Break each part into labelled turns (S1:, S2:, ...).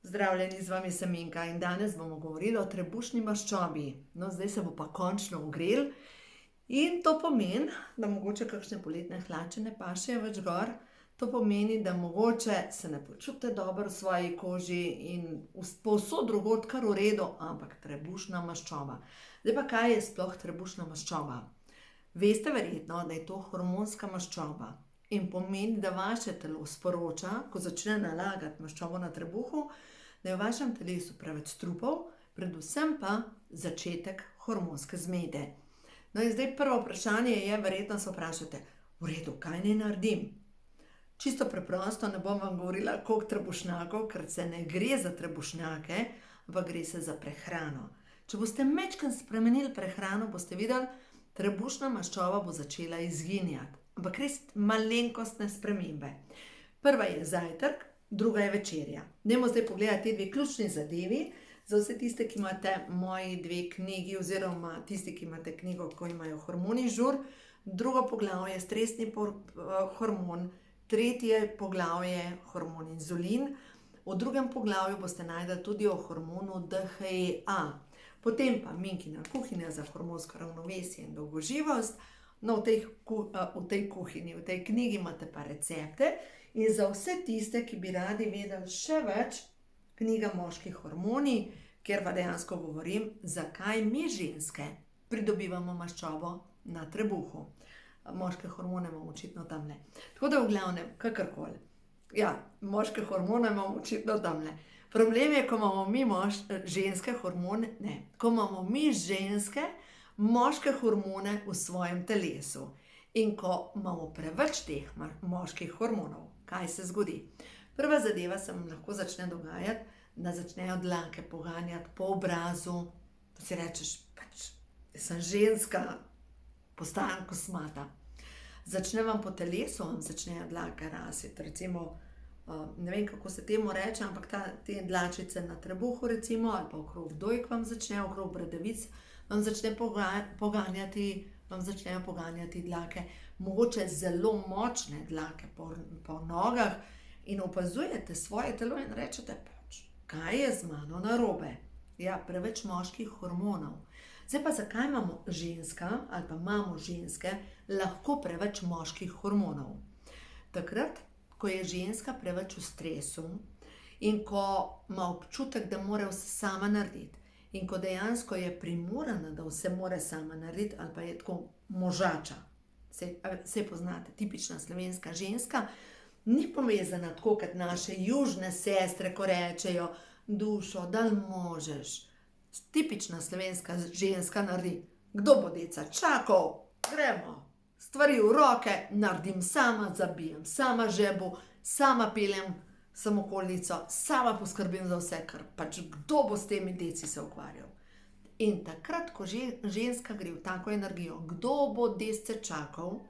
S1: Zdravljeni, z vami sem Minka in danes bomo govorili o trebušni maščobi. No, zdaj se bo pa končno ogrel in to pomeni, da mogoče kakšne poletne hlače ne pašejo več gor. To pomeni, da mogoče se ne počutite dobro v svoji koži in povsod drugod kar v redu, ampak trebušna maščoba. Zdaj pa kaj je sploh trebušna maščoba? Veste verjetno, da je to hormonska maščoba in pomeni, da vaše telo sporoča, ko začne nalagati maščobo na trebuhu, da je v vašem telesu preveč strupov, predvsem pa začetek hormonske zmede. No in zdaj prvo vprašanje je, verjetno se vprašate, v redu, kaj naj naredim? Čisto preprosto, ne bom vam govorila koliko trebušnjakov, ker se ne gre za trebušnjake, ampak gre se za prehrano. Če boste majčkeno spremenili prehrano, boste videli, trebušna maščoba bo začela izginjati. Ampak res malenkostne spremembe. Prva je zajtrk, druga je večerja. Dajmo zdaj pogledati te dve ključni zadevi. Za vse tiste, ki imate moji dve knjigi, oziroma tisti, ki imate knjigo, ko imajo hormoni žur. Drugo poglavje je stresni hormon, tretje poglavje hormon inzulin. V drugem poglavju boste najdeli tudi o hormonu DHEA. Potem pa Minkina kuhinja za hormonsko ravnovesje in dolgoživost. No, v tej kuhinji, v tej knjigi imate pa recepte in za vse tiste, ki bi radi vedeli še več, knjiga Moški hormoni, kjer pa dejansko govorim, zakaj mi ženske pridobivamo maščobo na trebuhu. Moške hormone imamo očitno tamle. Tako da v glavnem, kakorkoli. Ja, moške hormone imamo očitno tamle. Problem je, ko imamo mi ženske hormone, ko imamo mi ženske moške hormone v svojem telesu. In ko imamo preveč teh moških hormonov, kaj se zgodi? Prva zadeva se vam lahko začne dogajati, da začnejo dlake poganjati po obrazu, da si rečeš, sem ženska, postajam kosmata. Začne vam po telesu, vam začnejo dlake rasiti, recimo, ne vem, kako se temu reče, ampak te dlačice na trebuhu recimo, ali pa okrog dojk vam začnejo, okrog bradavic, vam začnejo poganjati dlake, mogoče zelo močne dlake po nogah in opazujete svoje telo in rečete, kaj je z mano narobe? Ja, preveč moških hormonov. Zdaj pa zakaj imamo ženska ali pa imamo ženske lahko preveč moških hormonov? Takrat, ko je ženska preveč v stresu in ko ima občutek, da mora vse sama narediti in ko dejansko je primorana, da vse mora sama narediti ali pa je tako možača, saj poznate, tipična slovenska ženska, ni povezana tako kot naše južne sestre, ko rečejo, dušo, dal možeš. Tipična slovenska ženska naredi, kdo bo deca čakal, gremo. Stvari v roke, naredim sama, zabijem sama žebu, sama peljem samokolnico, sama poskrbim za vse, ker kdo bo s temi deci se ukvarjal. In takrat, ko ženska gre v tako energijo, kdo bo desce čakal,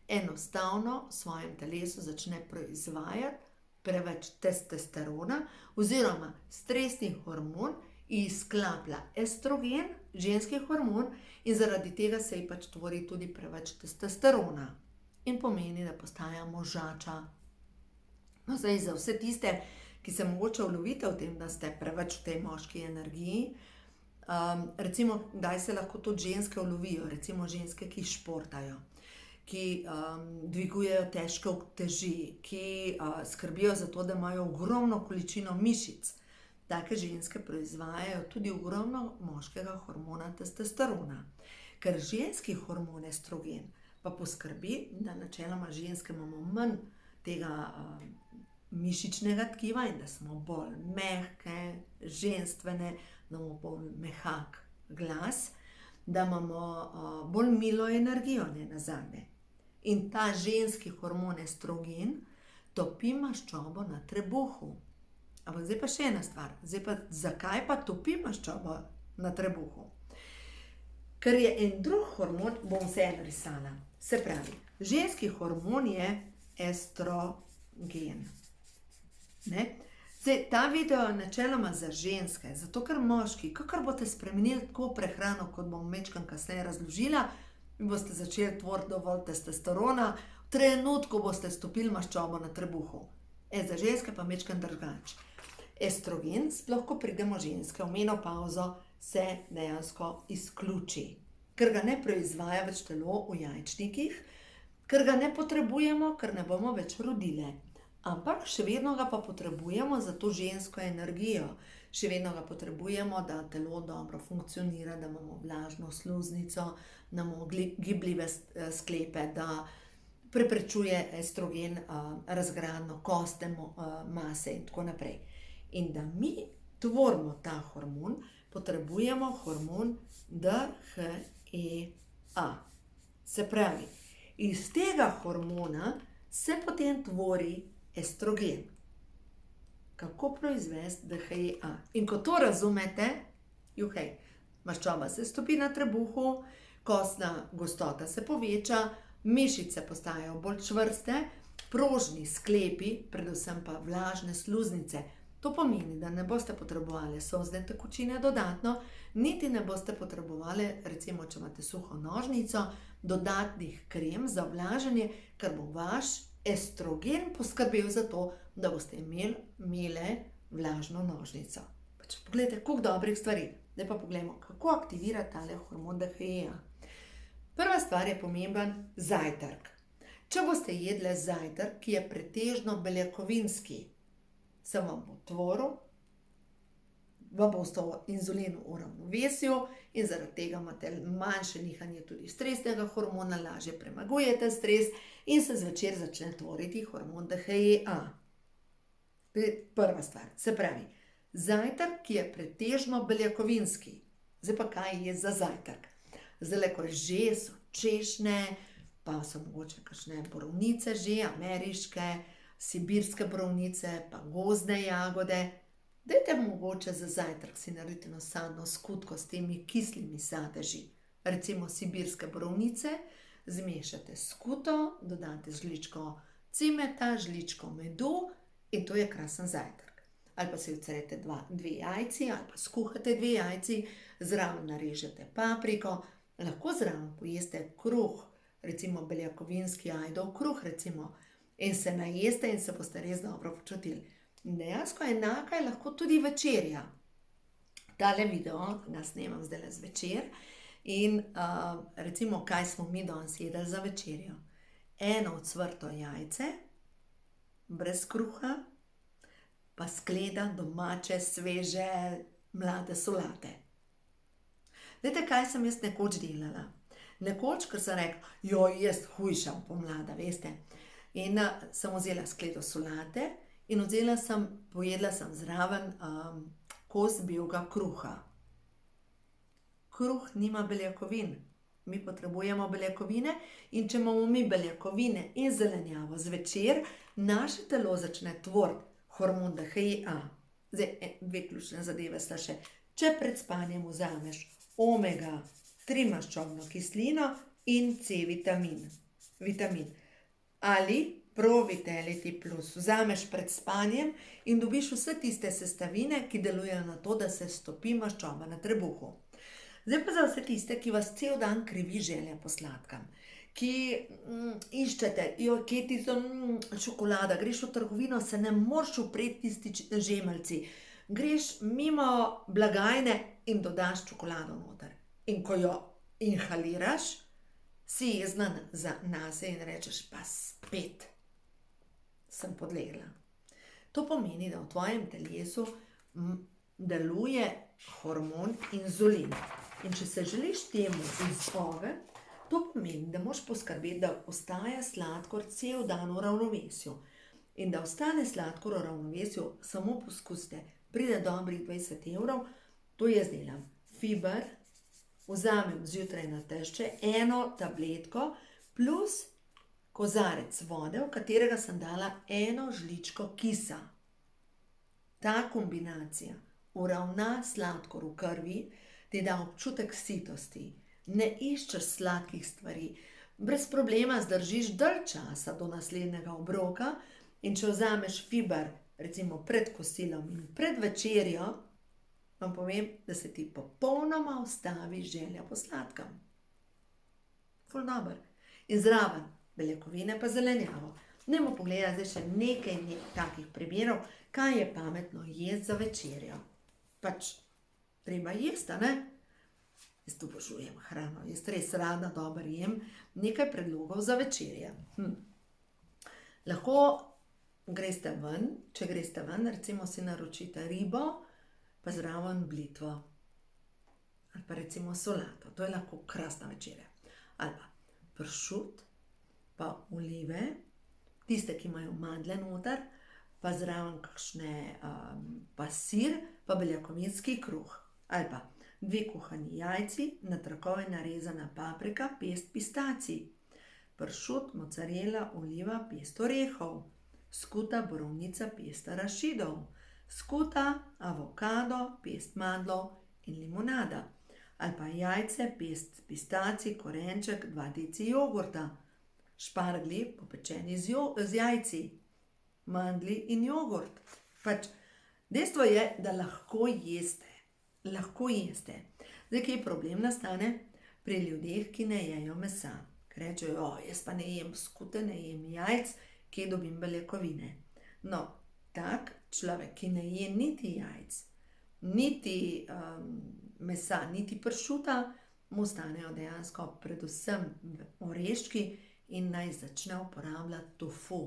S1: enostavno v svojem telesu začne proizvajati preveč testosterona oziroma stresni hormon izklaplja estrogen, ženski hormon, in zaradi tega se ji tvori tudi preveč testosterona. In pomeni, da postaja možača. No, zdaj za vse tiste, ki se mogoče ulovite v tem, da ste preveč v tej moški energiji, recimo, kdaj se lahko tudi ženske ulovijo, recimo ženske, ki športajo, ki dvigujejo težke uteži, ki skrbijo za to, da imajo ogromno količino mišic. Take ženske proizvajajo tudi ogromno moškega hormona testosterona. Ker ženski hormon estrogen pa poskrbi, da načeloma ženske imamo manj tega mišičnega tkiva in da smo bolj mehke, ženstvene, da imamo bolj mehak glas, da imamo bolj milo energijo, ne nazadnje. In ta ženski hormon estrogen topi maščobo na trebuhu. Ampak zdaj pa še ena stvar, zakaj pa topi maščobo na trebuhu? Ker je en drug hormon, bom vse narisala. Se pravi, ženski hormon je estrogen. Zdaj, ta video je načeloma za ženske, zato ker moški, kakor boste spremenili tako prehrano, kot bom majčkeno kasneje razložila, in boste začeli tvoriti dovolj testosterona, v trenutku boste stopili maščobo na trebuhu. Za ženske pa majčkeno drugače. estrogen, sploh ko pridemo ženske v menopavzo, se dejansko izključi, ker ga ne proizvaja več telo v jajčnikih, ker ga ne potrebujemo, ker ne bomo več rodile. Ampak še vedno ga pa potrebujemo za to žensko energijo. Še vedno ga potrebujemo, da telo dobro funkcionira, da imamo vlažno sluznico, da imamo gibljive sklepe, da preprečuje estrogen razgradnjo kostne mase in tako naprej. In da mi tvorimo ta hormon, potrebujemo hormon DHEA. Se pravi, iz tega hormona se potem tvori estrogen. Kako proizvesti DHEA? In ko to razumete, maščoba se stopi na trebuhu, kostna gostota se poveča, mišice postajajo bolj čvrste, prožni sklepi, predvsem pa vlažne sluznice. To pomeni, da ne boste potrebovali solzne tekočine dodatno, niti ne boste potrebovali, recimo, če imate suho nožnico, dodatnih krem za vlaženje, ker bo vaš estrogen poskrbel za to, da boste imele vlažno nožnico. Poglejte, koliko dobrih stvari. Zdaj pa pogledamo, kako aktivirati tale hormon DHEA. Prva stvar je pomemben zajtrk. Če boste jedli zajtrk, ki je pretežno beljakovinski, se vam bo tvoril, vam bo ostal inzulin v ravnovesju in zaradi tega imate manjše nihanje tudi stresnega hormona, lažje premagujete stres in se zvečer začne tvoriti hormon DHEA. To je prva stvar. Se pravi, zajtrk, ki je pretežno beljakovinski. Zdaj pa kaj je za zajtrk? Zdaj, ko že so češnje, pa so mogoče kakšne borovnice že, ameriške, sibirske borovnice, pa gozdne jagode. Dajte mogoče za zajtrk si narediti eno sadno skutko s temi kislimi sadeži. Recimo sibirske borovnice, zmešate skuto, dodate žličko cimeta, žličko medu in to je krasen zajtrk. Ali pa si odcrete dve jajci, ali pa skuhate 2 jajci, zraven narežete papriko, lahko zraven pojeste kruh, recimo beljakovinski ajdov kruh, recimo, in se najeste in se boste res dobro počutili. Dejansko enaka je lahko tudi večerja. Tale video ga snemam zdajle zvečer in recimo, kaj smo mi danes jedli za večerjo. Eno ocvrto jajce, brez kruha, pa skleda domače, sveže, mlade solate. Veste, kaj sem jaz nekoč delala? Nekoč, ker sem rekla, jaz hujšam pomlada, veste. In sem vzela skledo solate in pojedla sem zraven kos belega kruha. Kruh nima beljakovin. Mi potrebujemo beljakovine in če imamo mi beljakovine in zelenjavo zvečer, naše telo začne tvoriti hormon DHEA. Zdaj, 2 ključne zadeve sta še. Če pred spanjem vzameš omega 3 maščobno kislino in C vitamin. Ali Pro-Vitality Plus vzameš pred spanjem in dobiš vse tiste sestavine, ki delujejo na to, da se stopi maščoba na trebuhu. Zdaj pa za vse tiste, ki vas cel dan krivi želja po sladkem, ki iščete, kje je tisto čokolada, greš v trgovino, se ne moreš upreti tisti žemeljci, greš mimo blagajne in dodaš čokolado noter. In ko jo inhaliraš, si jezna nase in rečeš, pa spet sem podlegla. To pomeni, da v tvojem telesu deluje hormon inzulin. In če se želiš temu izogniti, to pomeni, da moraš poskrbeti, da ostaja sladkor cel dan v ravnovesju. In da ostane sladkor v ravnovesju, samo poskusite, pride dobrih 20 €, to jaz delam. Fiber, vzamem zjutraj na tešče 1 tabletko plus kozarec vode, v katerega sem dala 1 žličko kisa. Ta kombinacija uravna sladkor v krvi, ti da občutek sitosti, ne iščeš sladkih stvari, brez problema zdržiš dalj časa do naslednjega obroka in če vzameš fiber, recimo pred kosilom in pred večerjo, vam povem, da se ti popolnoma ustavi želja po sladkem. Ful dober. In zraven beljakovine pa zelenjavo. Dajmo pogledati zdaj še nekaj takih primerov, kaj je pametno jesti za večerjo. Pač treba jesti, a ne? Jaz obožujem hrano, jaz res rada dobro jem. Nekaj predlogov za večerjo. Lahko greste ven, če greste ven, recimo si naročite ribo, pa zraven blitvo. Ali pa recimo solato, to je lahko krasna večerja. Ali pa pršut, pa olive, tiste, ki imajo mandlje noter, pa zraven kakšne, pa sir, pa beljakovinski kruh. Ali pa 2 kuhani jajci, na trakove narezana paprika, pest pistacij. Pršut, mocarela, oliva, pest orehov. Skuta borovnica, pest arašidov. Skuta, avokado, pest mandlov in limonada. Ali pa jajce, pest pistacij, korenček, 2 deci jogurta. Šparglji, popečeni z jajci. Mandlji in jogurt. Pač, dejstvo je, da lahko jeste. Lahko jeste. Zdaj, kje problem nastane? Pri ljudeh, ki ne jejo mesa. Ker rečejo, jaz pa ne jem skute, ne jem jajc, kje dobim beljakovine. No, tak človek, ki ne je niti jajc, niti mesa, niti pršuta, mu stanejo dejansko predvsem oreščki in naj začne uporabljati tofu.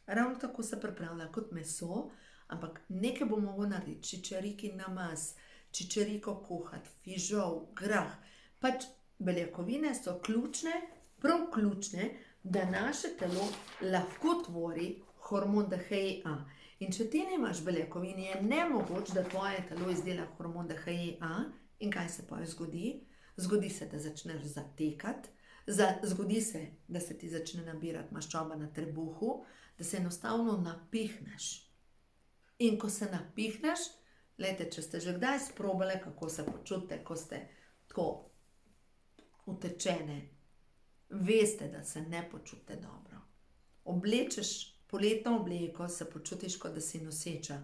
S1: Ravno tako se pripravlja kot meso, ampak nekaj bo mogel narediti, čičeriki namaz, čičeriko kuhati, fižol, grah. Pač beljakovine so ključne, prav ključne, da naše telo lahko tvori hormon DHEA. In če ti nimaš beljakovin, je nemogoče, da tvoje telo izdela hormon DHEA. In kaj se potem zgodi? Zgodi se, da začneš zatekati, zgodi se, da se ti začne nabirati maščoba na trebuhu, da se enostavno napihneš. In ko se napihneš, glejte, če ste že kdaj sprobali, kako se počutite, ko ste tako utečene, veste, da se ne počutite dobro. Oblečeš poletno obleko, se počutiš, kot da si noseča.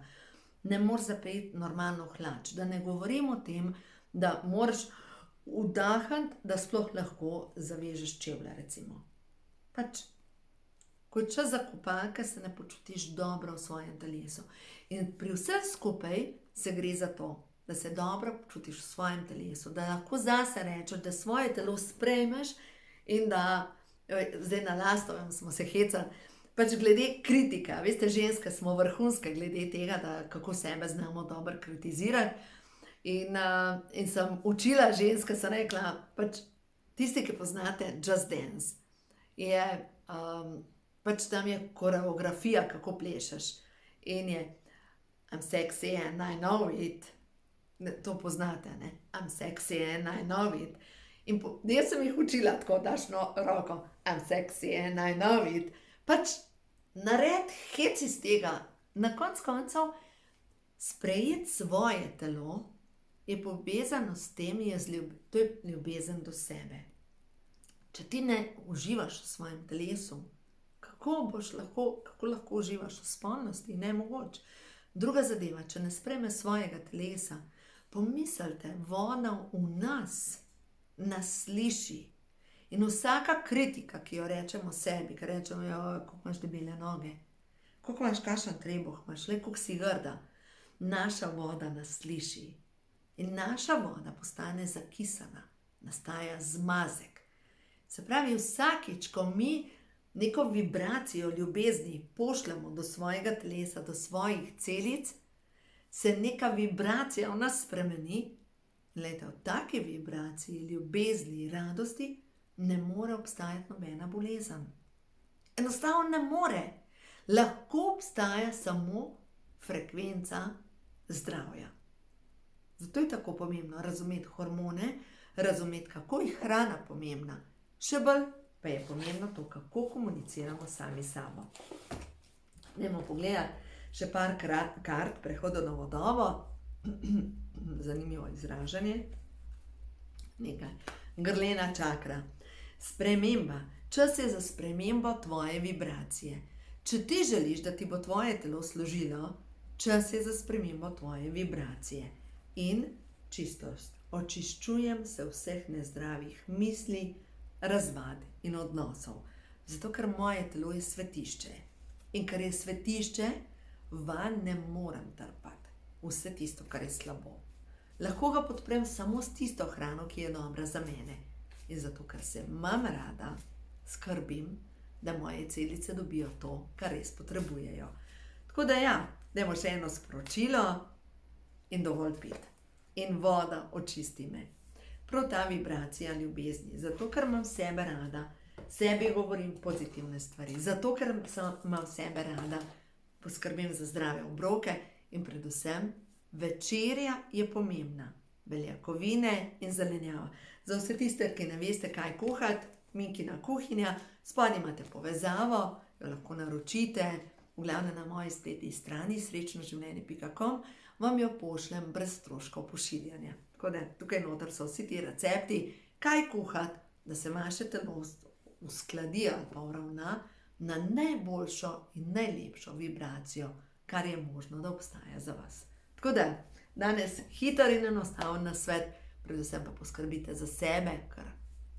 S1: Ne moreš zapeti normalno hlač. Da ne govorim o tem, da moraš vdahniti, da sploh lahko zavežeš čevlje, recimo. Pač, ko je čas za kopalke, se ne počutiš dobro v svojem telesu. In pri vsem skupaj se gre za to, da se dobro počutiš v svojem telesu, da lahko zase rečeš, da svoje telo sprejmeš in da, zdaj na Lastovem smo se hecali, pač glede kritika, veste, ženske smo vrhunske glede tega, da kako sebe znamo dobro kritizirati. In sem učila ženske, sem rekla, pač tisti, ki poznate Just Dance, je, pač tam je koreografija, kako plešeš. In je I'm sexy and I know it. To poznate, ne? I'm sexy and I know it. In jaz sem jih učila tako, daš roko. I'm sexy and I know it. Pač naredi hec iz tega. Na koncu koncev sprejeti svoje telo je povezano s tem, to je ljubezen do sebe. Če ti ne uživaš v svojem telesu, kako lahko uživaš v spolnosti? Nemogoče. Druga zadeva, če ne sprejmeš svojega telesa, pomislite, voda v nas sliši. In vsaka kritika, ki jo rečemo sebi, ki rečemo, kako imaš debele noge, kako imaš kakšen trebuh, imaš le, kako si grda, naša voda nas sliši. In naša voda postane zakisana, nastaja zmazek. Se pravi, vsakič, ko mi neko vibracijo ljubezni pošljemo do svojega telesa, do svojih celic, se neka vibracija v nas spremeni. Glejte, v taki vibraciji, ljubezni, radosti ne more obstajati nobena bolezen. Enostavno ne more. Lahko obstaja samo frekvenca zdravja. Zato je tako pomembno razumeti hormone, razumeti, kako je hrana pomembna. Še bolj pa je pomembno to, kako komuniciramo sami s sabo. Dajmo pogledati še par kart prehoda v novo dobo. Zanimivo izražanje. Nekaj. Grlena čakra. Sprememba. Čas je za spremembo tvoje vibracije. Če ti želiš, da ti bo tvoje telo služilo, čas je za spremembo tvoje vibracije. In čistost. Očiščujem se vseh nezdravih misli, razvad in odnosov. Zato, ker moje telo je svetišče. In ker je svetišče, Vanj ne morem trpati vse tisto, kar je slabo. Lahko ga podprem samo s tisto hrano, ki je dobra za mene. In zato, ker se imam rada, skrbim, da moje celice dobijo to, kar res potrebujejo. Tako da ja, dajmo še eno sporočilo in dovolj piti. In voda očisti me. Prav ta vibracija ljubezni, zato ker imam sebe rada, sebi govorim pozitivne stvari, zato ker imam sebe rada, poskrbim za zdrave obroke in predvsem večerja je pomembna. Beljakovine in zelenjava. Za vse tiste, ki ne veste, kaj kuhati, Minkina kuhinja, spodaj imate povezavo, jo lahko naročite, v glavnem na moji spletni strani srečnoživljenje.com, vam jo pošljem brez stroškov pošiljanja. Tako da tukaj noter so vsi ti recepti, kaj kuhati, da se vaše telo uskladi ali pa uravna na najboljšo in najlepšo vibracijo, kar je možno, da obstaja za vas. Tako da, danes hiter in enostaven nasvet, predvsem pa poskrbite za sebe, ker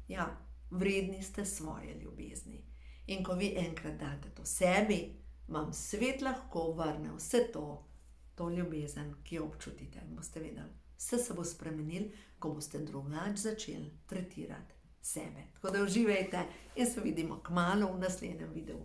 S1: ja, vredni ste svoje ljubezni. In ko vi enkrat date to sebi, vam svet lahko vrne vse to ljubezen, ki jo občutite. In boste vedeli, vse se bo spremenil, ko boste drugače začeli tretirati sebe. Tako da uživajte in se vidimo kmalu v naslednjem videu.